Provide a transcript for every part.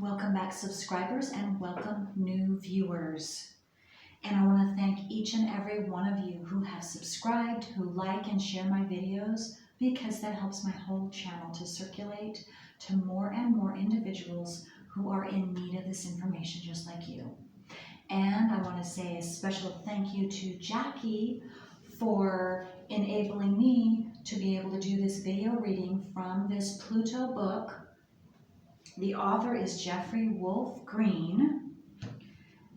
Welcome back, subscribers, and welcome new viewers. And I want to thank each and every one of you who have subscribed, who like and share my videos, because that helps my whole channel to circulate to more and more individuals who are in need of this information just like you. And I want to say a special thank you to Jackie for enabling me to be able to do this video reading from this PLUTO book. The author is Jeffrey Wolf Green,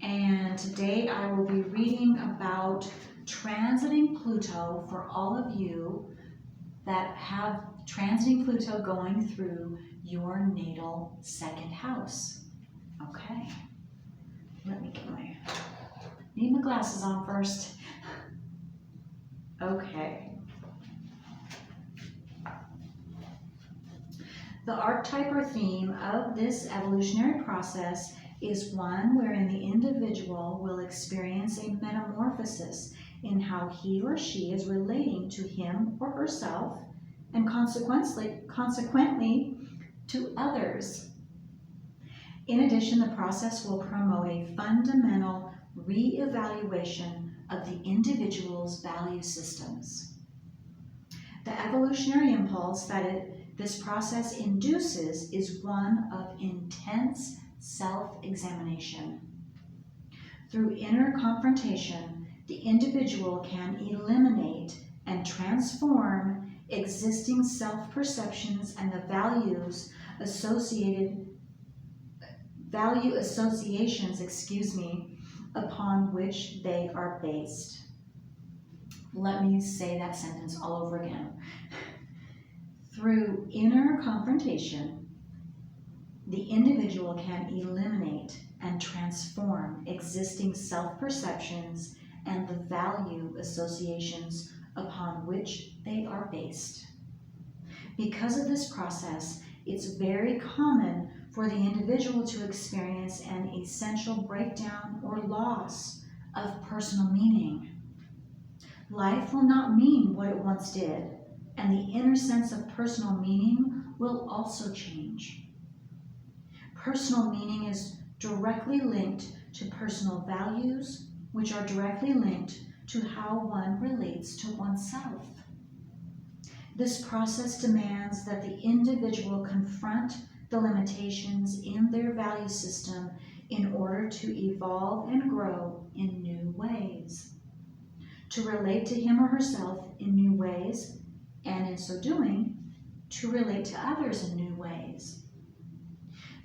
and today I will be reading about transiting Pluto for all of you that have transiting Pluto going through your natal second house. Okay, let me get need my glasses on first. Okay. The archetype or theme of this evolutionary process is one wherein the individual will experience a metamorphosis in how he or she is relating to him or herself, and consequently to others. In addition, the process will promote a fundamental re-evaluation of the individual's value systems. The evolutionary impulse that this process induces is one of intense self-examination. Through inner confrontation, the individual can eliminate and transform existing self-perceptions and the value associations, upon which they are based. Let me say that sentence all over again. Through inner confrontation, the individual can eliminate and transform existing self-perceptions and the value associations upon which they are based. Because of this process, it's very common for the individual to experience an essential breakdown or loss of personal meaning. Life will not mean what it once did, and the inner sense of personal meaning will also change. Personal meaning is directly linked to personal values, which are directly linked to how one relates to oneself. This process demands that the individual confront the limitations in their value system in order to evolve and grow in new ways. To relate to him or herself in new ways, and in so doing, to relate to others in new ways.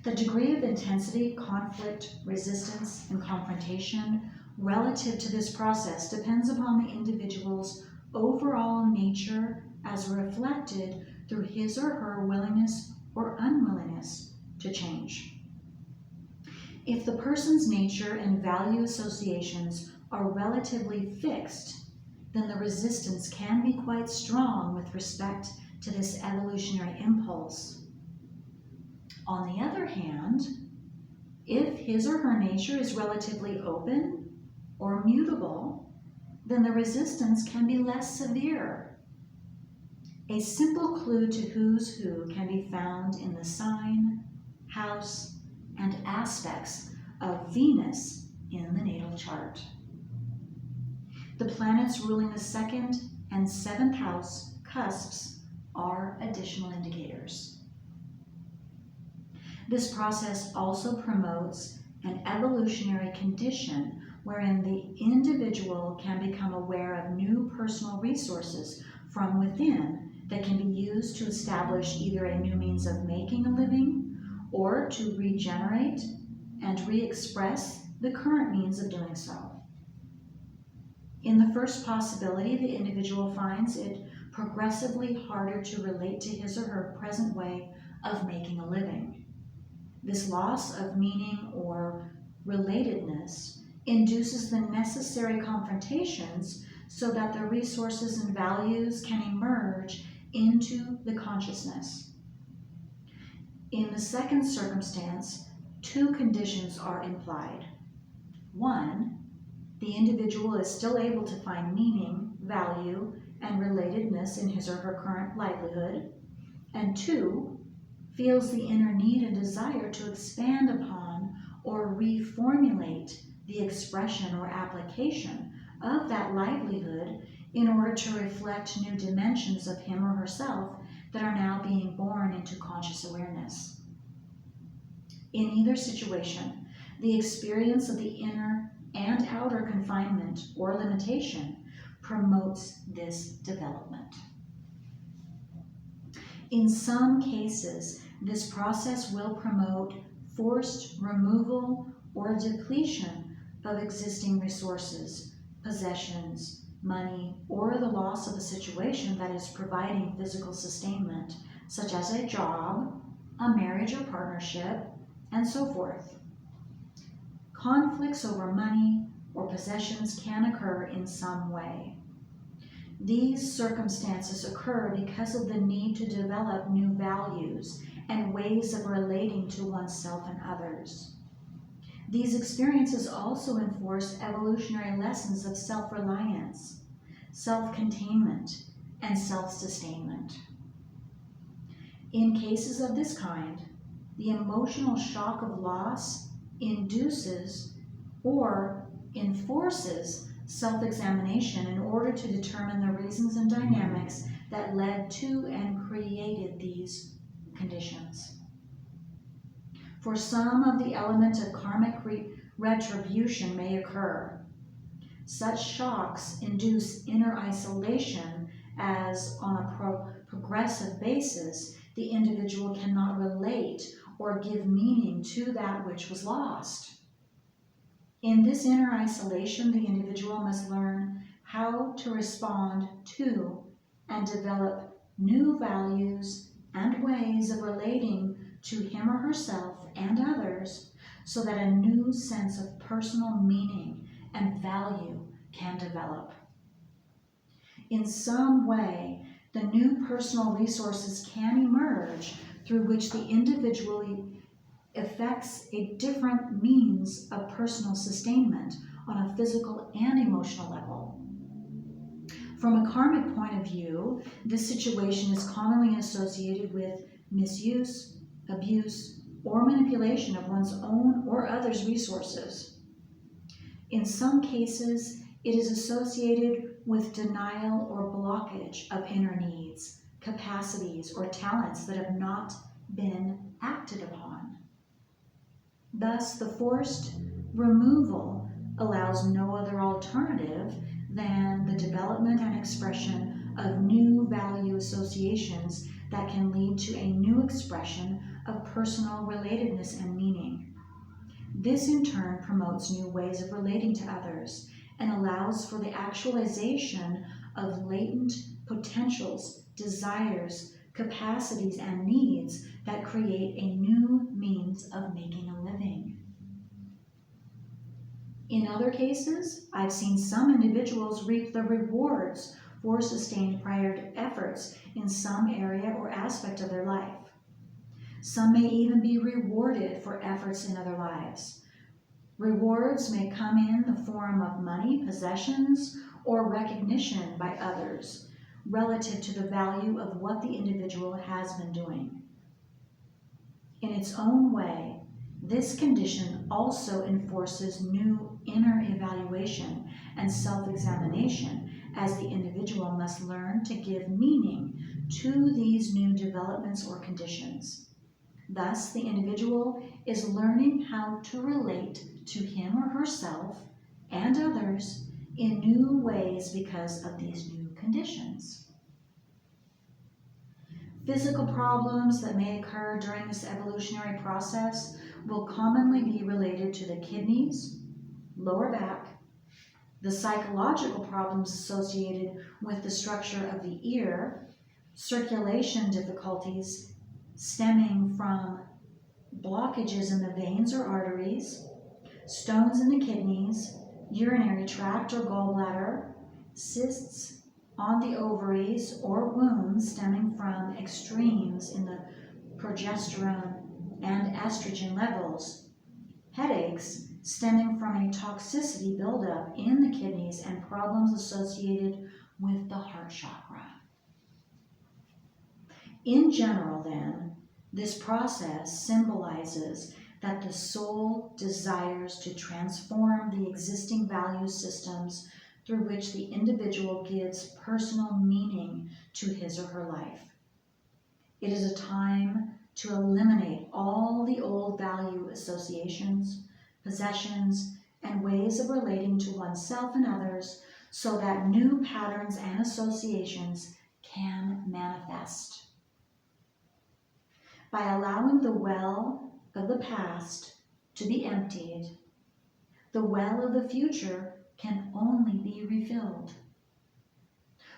The degree of intensity, conflict, resistance, and confrontation relative to this process depends upon the individual's overall nature as reflected through his or her willingness or unwillingness to change. If the person's nature and value associations are relatively fixed, then the resistance can be quite strong with respect to this evolutionary impulse. On the other hand, if his or her nature is relatively open or mutable, then the resistance can be less severe. A simple clue to who's who can be found in the sign, house, and aspects of Venus in the natal chart. The planets ruling the 2nd and 7th house cusps are additional indicators. This process also promotes an evolutionary condition wherein the individual can become aware of new personal resources from within that can be used to establish either a new means of making a living or to regenerate and re-express the current means of doing so. In the first possibility, the individual finds it progressively harder to relate to his or her present way of making a living. This loss of meaning or relatedness induces the necessary confrontations so that the resources and values can emerge into the consciousness. In the second circumstance, two conditions are implied. One, the individual is still able to find meaning, value, and relatedness in his or her current livelihood. And two, feels the inner need and desire to expand upon or reformulate the expression or application of that livelihood in order to reflect new dimensions of him or herself that are now being born into conscious awareness. In either situation, the experience of the inner and outer confinement or limitation promotes this development. In some cases, this process will promote forced removal or depletion of existing resources, possessions, money, or the loss of a situation that is providing physical sustainment, such as a job, a marriage or partnership, and so forth. Conflicts over money or possessions can occur in some way. These circumstances occur because of the need to develop new values and ways of relating to oneself and others. These experiences also enforce evolutionary lessons of self-reliance, self-containment, and self-sustainment. In cases of this kind, the emotional shock of loss induces or enforces self-examination in order to determine the reasons and dynamics that led to and created these conditions. For some of the element of karmic retribution may occur. Such shocks induce inner isolation as, on a progressive basis, the individual cannot relate or give meaning to that which was lost. In this inner isolation, the individual must learn how to respond to and develop new values and ways of relating to him or herself and others so that a new sense of personal meaning and value can develop. In some way, the new personal resources can emerge through which the individual affects a different means of personal sustainment on a physical and emotional level. From a karmic point of view, this situation is commonly associated with misuse, abuse, or manipulation of one's own or others' resources. In some cases, it is associated with denial or blockage of inner needs, capacities, or talents that have not been acted upon. Thus, the forced removal allows no other alternative than the development and expression of new value associations that can lead to a new expression of personal relatedness and meaning. This in turn promotes new ways of relating to others and allows for the actualization of latent potentials, desires, capacities, and needs that create a new means of making a living. In other cases, I've seen some individuals reap the rewards for sustained prior efforts in some area or aspect of their life. Some may even be rewarded for efforts in other lives. Rewards may come in the form of money, possessions, or recognition by others relative to the value of what the individual has been doing. In its own way, this condition also enforces new inner evaluation and self-examination as the individual must learn to give meaning to these new developments or conditions. Thus, the individual is learning how to relate to him or herself and others in new ways because of these new conditions. Physical problems that may occur during this evolutionary process will commonly be related to the kidneys, lower back, the psychological problems associated with the structure of the ear, circulation difficulties stemming from blockages in the veins or arteries, stones in the kidneys, urinary tract or gallbladder, cysts on the ovaries or wounds stemming from extremes in the progesterone and estrogen levels, headaches stemming from a toxicity buildup in the kidneys, and problems associated with the heart chakra. In general, then, This process symbolizes that the soul desires to transform the existing value systems through which the individual gives personal meaning to his or her life. It is a time to eliminate all the old value associations, possessions, and ways of relating to oneself and others so that new patterns and associations can manifest. By allowing the well of the past to be emptied, the well of the future can only be refilled.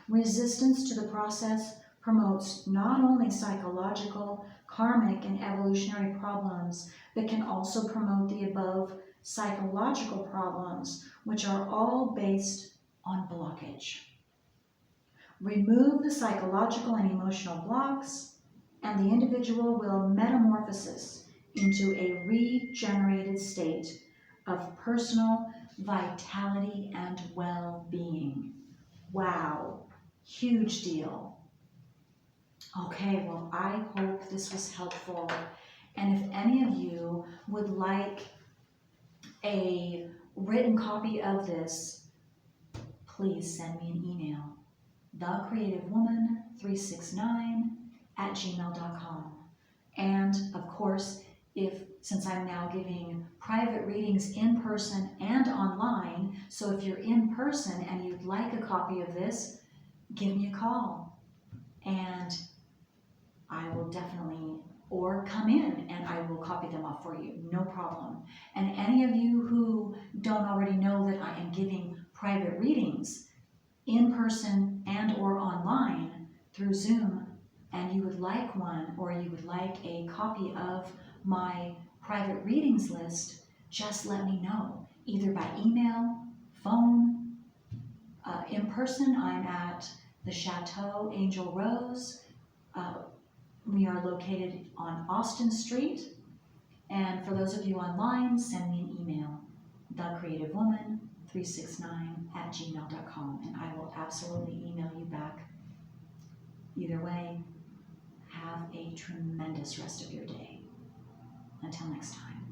Resistance to the process promotes not only psychological, karmic, and evolutionary problems, but can also promote the above psychological problems, which are all based on blockage. Remove the psychological and emotional blocks, and the individual will metamorphose into a regenerated state of personal vitality and well-being. Wow, huge deal. Okay, well, I hope this was helpful. And if any of you would like a written copy of this, please send me an email, thecreativewoman369@gmail.com. And of course, since I'm now giving private readings in person and online, so if you're in person and you'd like a copy of this, give me a call and I will definitely, or come in and I will copy them off for you, no problem. And any of you who don't already know that I am giving private readings in person and or online through Zoom, and you would like one, or you would like a copy of my private readings list, just let me know, either by email, phone, in person. I'm at the Chateau Angel Rose. We are located on Austin Street. And for those of you online, send me an email, thecreativewoman369@gmail.com, and I will absolutely email you back. Either way, have a tremendous rest of your day. Until next time.